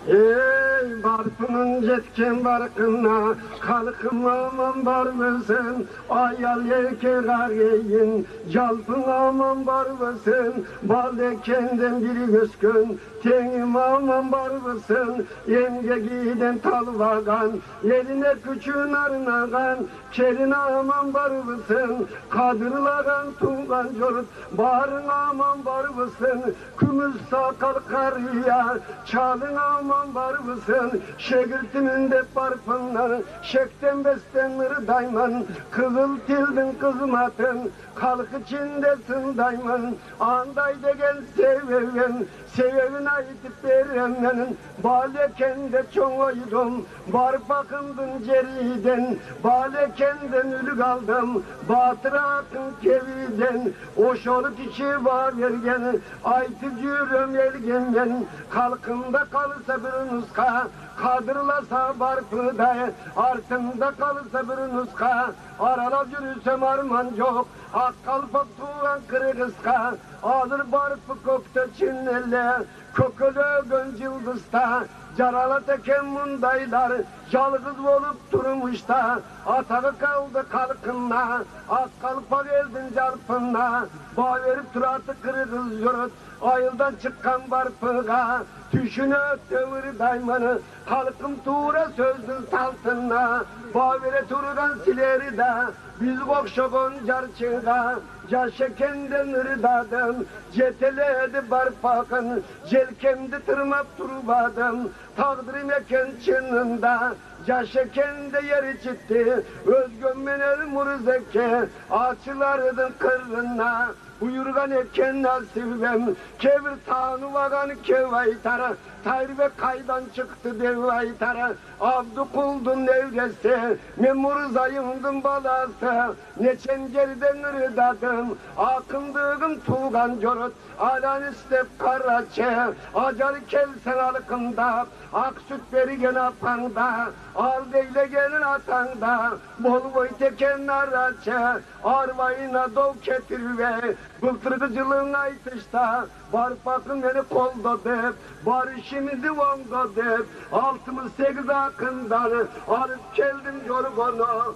Ey barkının jetken barkına kalkım aman bar mısın? Ayal yeke gareyin jalpın aman bar mısın? Balde kenden biri göskün tenim aman bar mısın? Yenge giden talvagan yerine küçüğün arınagan kerin aman bar mısın? Kadırlagan tungan jorut barın aman bar mısın? Kümüz sakal karıya çalın aman var mısın? Şegirtimin de parfımlar, şekten bestenleri dayman, kızıl tildin kızmatın, kalk içindesin dayman, andayda gel seveyen, sevevin ayıtıp veremenin, balekende çoğuydum, var bakındın ceriden, balekenden ölü kaldım, batıra akın keviden, o şorut içi var vergen, aytıp yürüm elgen, kalkında kalırsa bir nuska, kadırlasa barkıda, artında kalırsa bir nuska, arala yürüsem arman yok, ak kalpak tuğan kırgızka, alır barkı kökte çinlele, kökülü gönc yıldızda, carala teken mundaylar, yalgız olup durmuşta, atağı kaldı kalkınla, ak kalpak eldin carpınla, bağ verip turatı kırgız yürüt, ayıldan çıkan barpıga, tüşünü öttevir daymanı, halkım tuğra sözdün saltına, bağvere turgan sileri da, biz kokşokon carçıga, yaşekenden ırdadım, ceteledi barpakın, jelkemdi tırmap turbadım, tağdırım eken çınında, yaşekende yeri çıktı, özgömmenel murzeke, açılardın kırrına, buyurgan eken nasibem, kevir tanı vagan kevaytara, tayrbe kaydan çıktı devaytara, abdu kuldun nevresi, memurzayımdın balası, neçen geriden ırdadım, akındığım tuğgan jorut, alan istep karaçe, acar kelsen alkında, ak süt verigen apanda, al deyle gelin atanda, bol boy teken naraçe, arvayına dol ketirve, bıltırgıcılığın aytışta, barpakın beni kolda dep, barışımızı vonga dep, 68 akından, alıp geldim yorgonu.